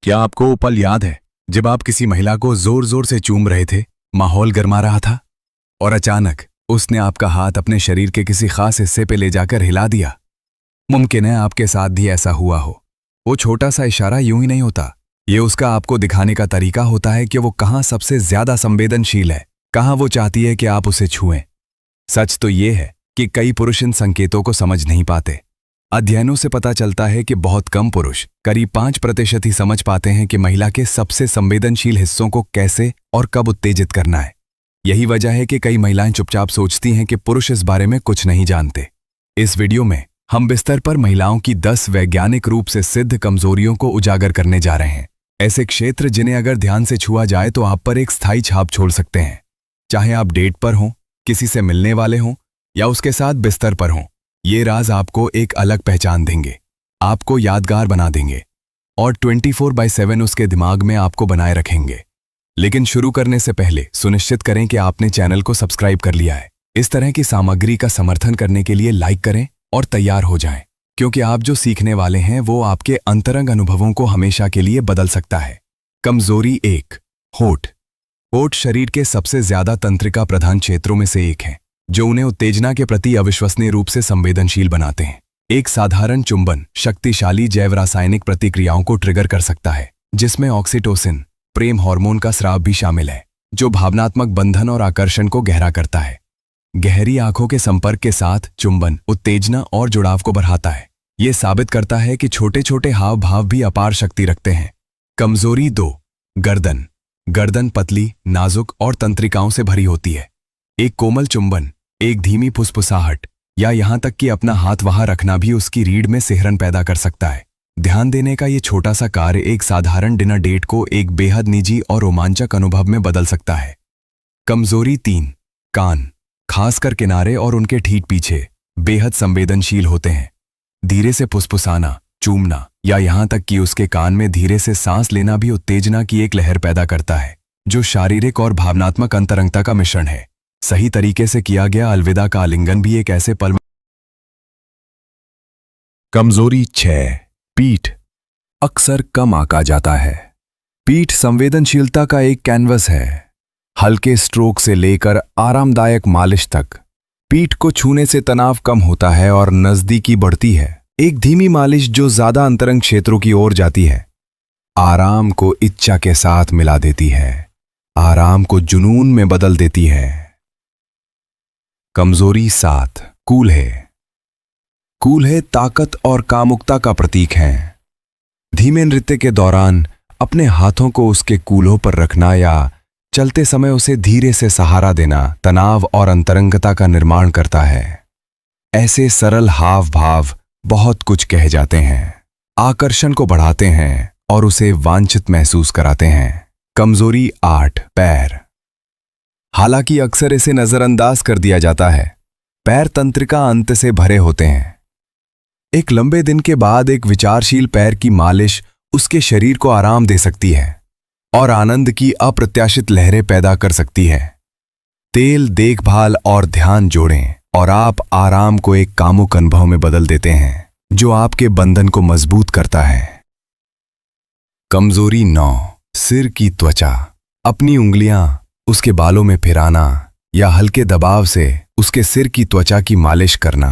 क्या आपको वो पल याद है जब आप किसी महिला को जोर जोर से चूम रहे थे, माहौल गर्मा रहा था और अचानक उसने आपका हाथ अपने शरीर के किसी खास हिस्से पे ले जाकर हिला दिया? मुमकिन है आपके साथ भी ऐसा हुआ हो। वो छोटा सा इशारा यूं ही नहीं होता, ये उसका आपको दिखाने का तरीका होता है कि वो कहाँ सबसे ज्यादा संवेदनशील है, कहाँ वो चाहती है कि आप उसे छुएं। सच तो ये है कि कई पुरुष इन संकेतों को समझ नहीं पाते। अध्ययनों से पता चलता है कि बहुत कम पुरुष, करीब 5% ही समझ पाते हैं कि महिला के सबसे संवेदनशील हिस्सों को कैसे और कब उत्तेजित करना है। यही वजह है कि कई महिलाएं चुपचाप सोचती हैं कि पुरुष इस बारे में कुछ नहीं जानते। इस वीडियो में हम बिस्तर पर महिलाओं की 10 वैज्ञानिक रूप से सिद्ध कमजोरियों को उजागर करने जा रहे हैं। ऐसे क्षेत्र जिन्हें अगर ध्यान से छुआ जाए तो आप पर एक स्थायी छाप छोड़ सकते हैं। चाहे आप डेट पर हों, किसी से मिलने वाले हों या उसके साथ बिस्तर पर हों, ये राज आपको एक अलग पहचान देंगे, आपको यादगार बना देंगे और 24/7 उसके दिमाग में आपको बनाए रखेंगे। लेकिन शुरू करने से पहले सुनिश्चित करें कि आपने चैनल को सब्सक्राइब कर लिया है। इस तरह की सामग्री का समर्थन करने के लिए लाइक करें और तैयार हो जाएं, क्योंकि आप जो सीखने वाले हैं वो आपके अंतरंग अनुभवों को हमेशा के लिए बदल सकता है। कमजोरी 1, होठ। होठ शरीर के सबसे ज्यादा तंत्रिका प्रधान क्षेत्रों में से एक है, जो उन्हें उत्तेजना के प्रति अविश्वसनीय रूप से संवेदनशील बनाते हैं। एक साधारण चुंबन शक्तिशाली जैव रासायनिक प्रतिक्रियाओं को ट्रिगर कर सकता है, जिसमें ऑक्सीटोसिन, प्रेम हार्मोन का स्राव भी शामिल है, जो भावनात्मक बंधन और आकर्षण को गहरा करता है। गहरी आंखों के संपर्क के साथ चुंबन उत्तेजना और जुड़ाव को बढ़ाता है। यह साबित करता है कि छोटे छोटे हाव भाव भी अपार शक्ति रखते हैं। कमजोरी 2, गर्दन। गर्दन पतली, नाजुक और तंत्रिकाओं से भरी होती है। एक कोमल चुंबन, एक धीमी फुसफुसाहट या यहां तक कि अपना हाथ वहां रखना भी उसकी रीढ़ में सिहरन पैदा कर सकता है। ध्यान देने का ये छोटा सा कार्य एक साधारण डिनर डेट को एक बेहद निजी और रोमांचक अनुभव में बदल सकता है। कमजोरी 3, कान। खासकर किनारे और उनके ठीक पीछे बेहद संवेदनशील होते हैं। धीरे से फुसफुसाना, चूमना या यहां तक कि उसके कान में धीरे से सांस लेना भी उत्तेजना की एक लहर पैदा करता है, जो शारीरिक और भावनात्मक अंतरंगता का मिश्रण है। सही तरीके से किया गया अलविदा का आलिंगन भी एक ऐसे पल। कमजोरी 6, पीठ। अक्सर कम आंका जाता है। पीठ संवेदनशीलता का एक कैनवस है। हल्के स्ट्रोक से लेकर आरामदायक मालिश तक पीठ को छूने से तनाव कम होता है और नजदीकी बढ़ती है। एक धीमी मालिश जो ज्यादा अंतरंग क्षेत्रों की ओर जाती है, आराम को इच्छा के साथ मिला देती है, आराम को जुनून में बदल देती है। कमजोरी 7, कूल्हे। कूल्हे ताकत और कामुकता का प्रतीक हैं। धीमे नृत्य के दौरान अपने हाथों को उसके कूल्हों पर रखना या चलते समय उसे धीरे से सहारा देना तनाव और अंतरंगता का निर्माण करता है। ऐसे सरल हाव भाव बहुत कुछ कह जाते हैं, आकर्षण को बढ़ाते हैं और उसे वांछित महसूस कराते हैं। कमजोरी 8, पैर। हालांकि अक्सर इसे नजरअंदाज कर दिया जाता है। पैर तंत्रिका अंत से भरे होते हैं। एक लंबे दिन के बाद एक विचारशील पैर की मालिश उसके शरीर को आराम दे सकती है और आनंद की अप्रत्याशित लहरें पैदा कर सकती है। तेल, देखभाल और ध्यान जोड़ें और आप आराम को एक कामुक अनुभव में बदल देते हैं, जो आपके बंधन को मजबूत करता है। कमजोरी 9, सिर की त्वचा। अपनी उंगलियां उसके बालों में फिराना या हल्के दबाव से उसके सिर की त्वचा की मालिश करना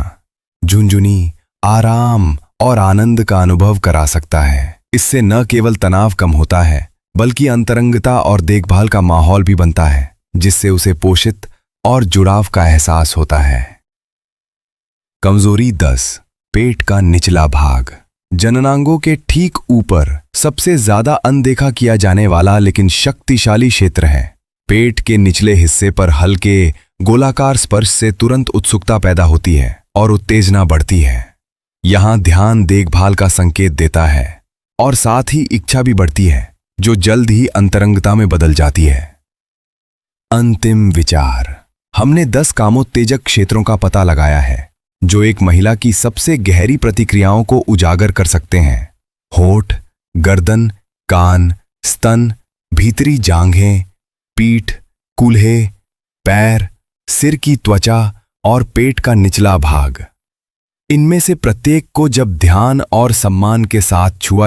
झुनझुनी, आराम और आनंद का अनुभव करा सकता है। इससे न केवल तनाव कम होता है, बल्कि अंतरंगता और देखभाल का माहौल भी बनता है, जिससे उसे पोषित और जुड़ाव का एहसास होता है। कमजोरी 10, पेट का निचला भाग। जननांगों के ठीक ऊपर सबसे ज्यादा अनदेखा किया जाने वाला लेकिन शक्तिशाली क्षेत्र है। पेट के निचले हिस्से पर हल्के गोलाकार स्पर्श से तुरंत उत्सुकता पैदा होती है और उत्तेजना बढ़ती है। यहां ध्यान देखभाल का संकेत देता है और साथ ही इच्छा भी बढ़ती है, जो जल्द ही अंतरंगता में बदल जाती है। अंतिम विचार। हमने 10 कामोत्तेजक क्षेत्रों का पता लगाया है, जो एक महिला की सबसे गहरी प्रतिक्रियाओं को उजागर कर सकते हैं। होठ, गर्दन, कान, स्तन, भीतरी जांघें, पीठ, कूल्हे, पैर, सिर की त्वचा और पेट का निचला भाग। इनमें से प्रत्येक को जब ध्यान और सम्मान के साथ छुआ